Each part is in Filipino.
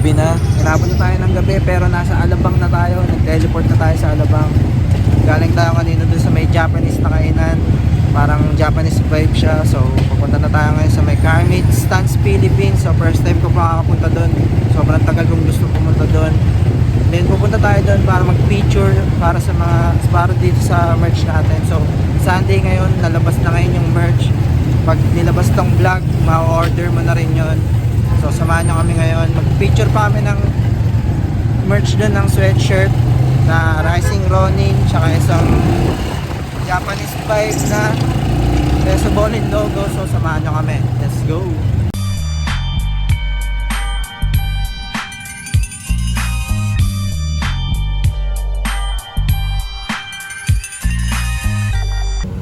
gabi na. Inabot na tayo ng gabi pero nasa Alabang na tayo. Nag-teleport na tayo sa Alabang. Galing tayo kanina dun sa may Japanese na kainan. Parang Japanese vibe siya. So pupunta na tayo ngayon sa may Carmit Stance Philippines. So first time ko makakapunta dun. Sobrang tagal kong gusto pumunta dun. Then pupunta tayo dun para mag-feature para dito sa merch natin. So Sunday ngayon, nalabas na ngayon yung merch. Pag nilabas tong vlog, ma-order mo na rin yon. So samahan nyo kami ngayon. Mag-feature pa kami ng merch dun ng sweatshirt na Rising Ronin, tsaka isang Japanese vibe na Resobolin logo. So samahan nyo kami. Let's go!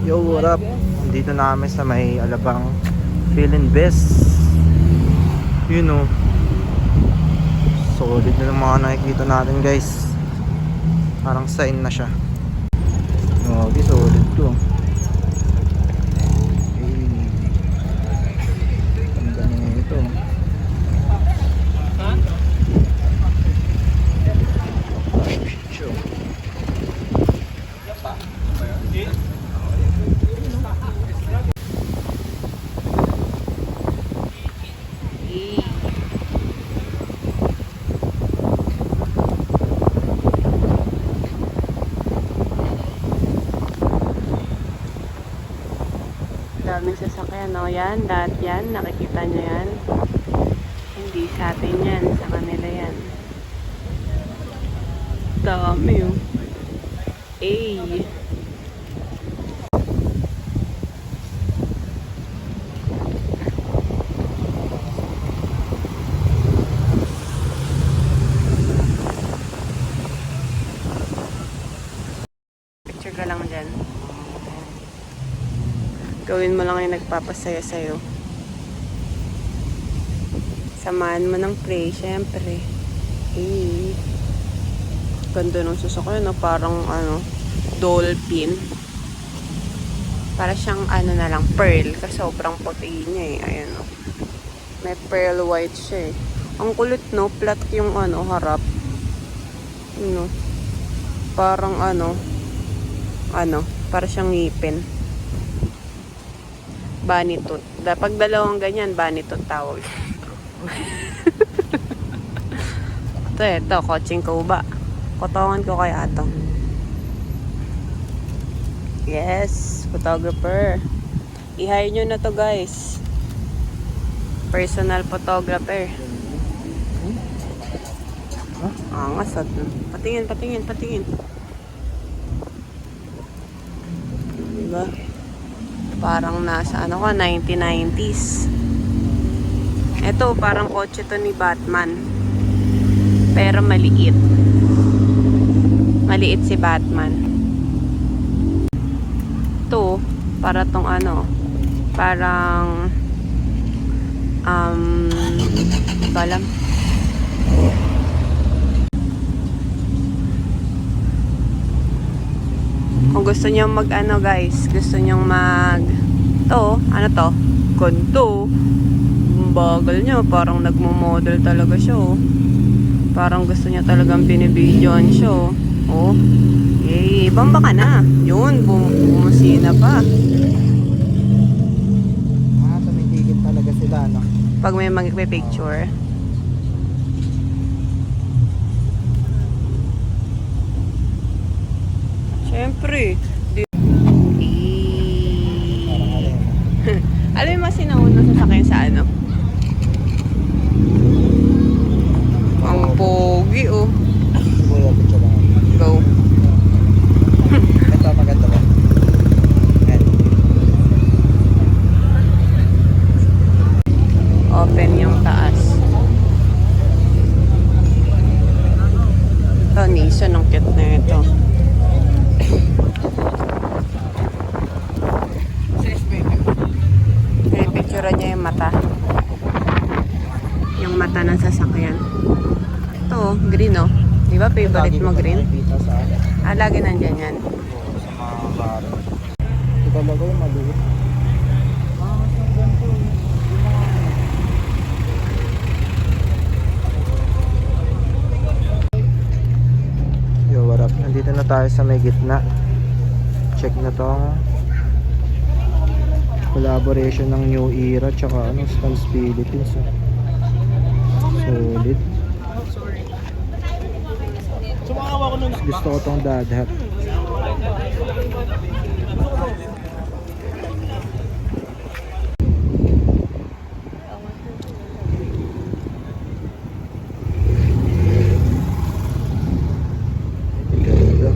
Yo, what up? Dito na kami sa may Alabang. Feeling best. You know. Solid na ng mga nakikita natin, guys. Parang sign na siya. Okay, solid to. Ganda na ito. Daming sasakyan, no? Yan, lahat yan, nakikita nyo yan. Hindi sa atin yan, sa kanila yan. Dami, oh. Ay. Picture ka lang dyan. Gawin mo lang yung nagpapasaya sa'yo. Samahan mo ng play, syempre. Hey. Ganda ng sasakyan, no? Parang, dolphin. Para siyang, na lang, pearl. Kasi sobrang puti niya, eh. Ayan, no? May pearl white siya, eh. Ang kulit, no? Flat yung, harap. Parang, para siyang ngipin. Bunny tooth. Pag dalawang ganyan, bunny tooth tawag. ito, coaching ko ba? Kotongan ko kaya ito. Yes, photographer. I-hire nyo na to, guys. Personal photographer. Angas at patingin. Diba? Parang nasa 1990s. Ito parang kotse to ni Batman. Pero maliit. Maliit si Batman. Ito para tong parang balam. Kung gusto niyo guys, gusto niyo ganito, bagal niya, parang nagmo-model talaga siya, oh. Parang gusto niya talagang binibidyoan siya, oh. Yay, bamba ka na. Yun, bumusina pa. Tumitigil talaga sila, no? Pag may magpipicture. Siyempre. Alam mo, sinauna sasakyan sa Ang pogi, oh. Go. Ito, maganda ba? Open yung taas. Ito, Nissan, ang cute na ito. Picture niya yung mata. Yung mata ng sasakyan. Ito, green, oh. Di ba favorite mo green? Lagi nandyan yan. Sa mga bar. Ito talaga yung maliit. tayo sa may gitna. Check na tong collaboration ng New Era tsaka ano, Stans Philippines. Solid. Gusto ko tong dadhat. Ganda.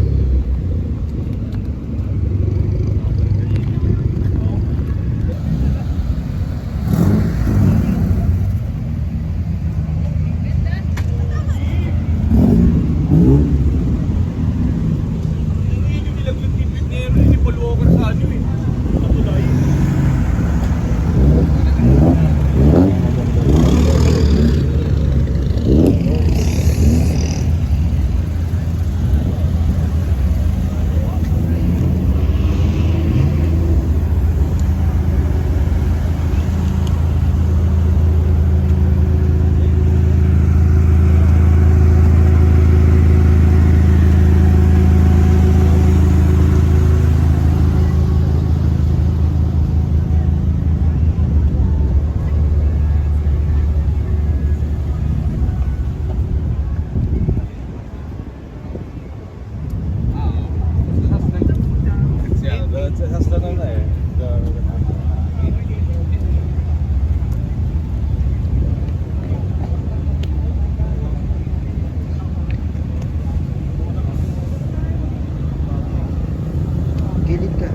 Gilid ka.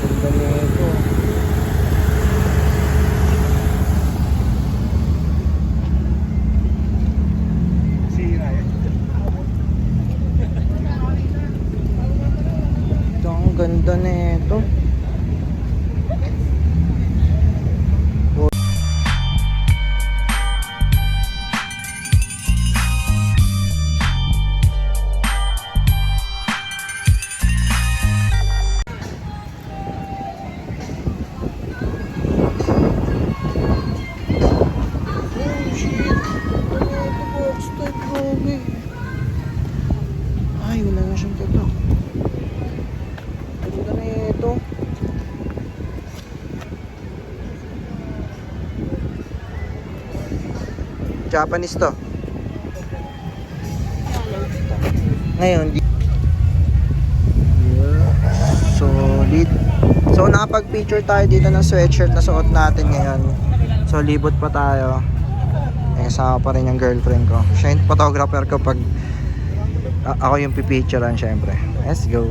Ganda nito. Ito ang ganda nito. Ay, wala na siyang tatak. Ganda na ito. Japanese to. Ngayon, solid. So, nakapag-picture tayo dito ng sweatshirt na suot natin ngayon. So, libot pa tayo. Eh, kasama pa rin yung girlfriend ko. Siya yung photographer ko pag ako yung pipicturean syempre. Let's go.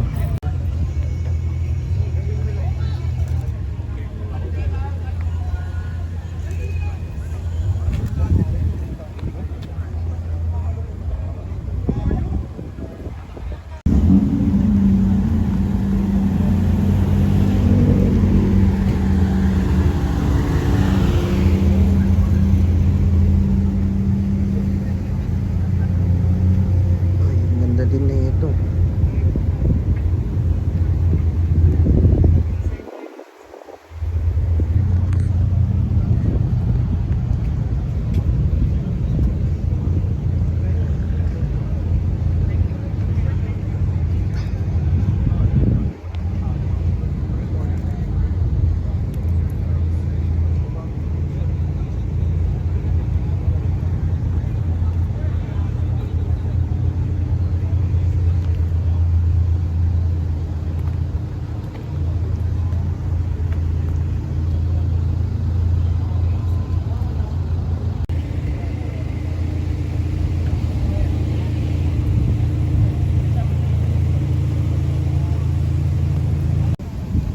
Din na ito.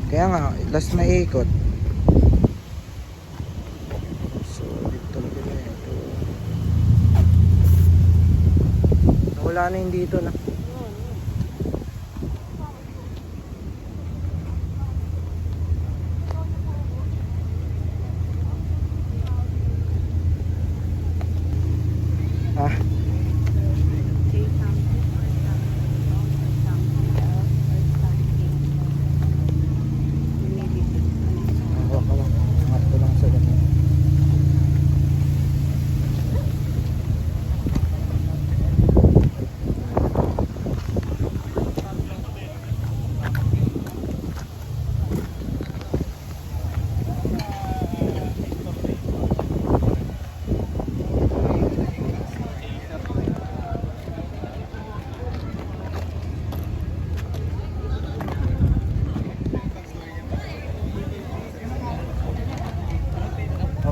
Kaya nga, last na ikot. Solid talaga na ito. Wala na yung dito na. Ah.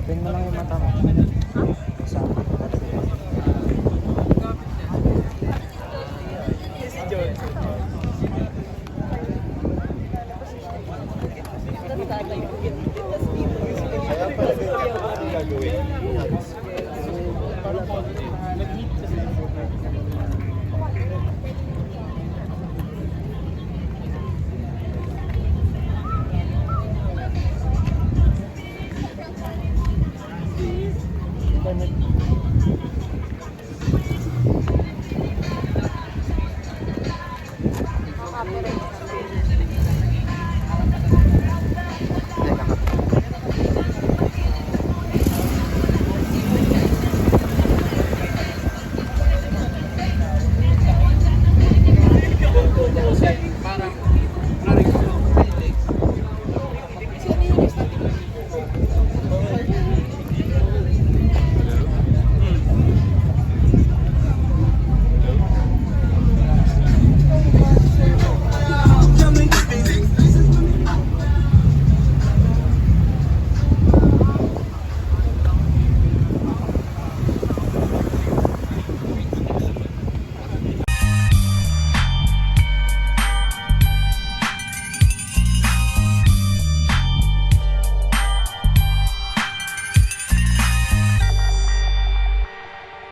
Open mo lang yung mata mo. Kasama.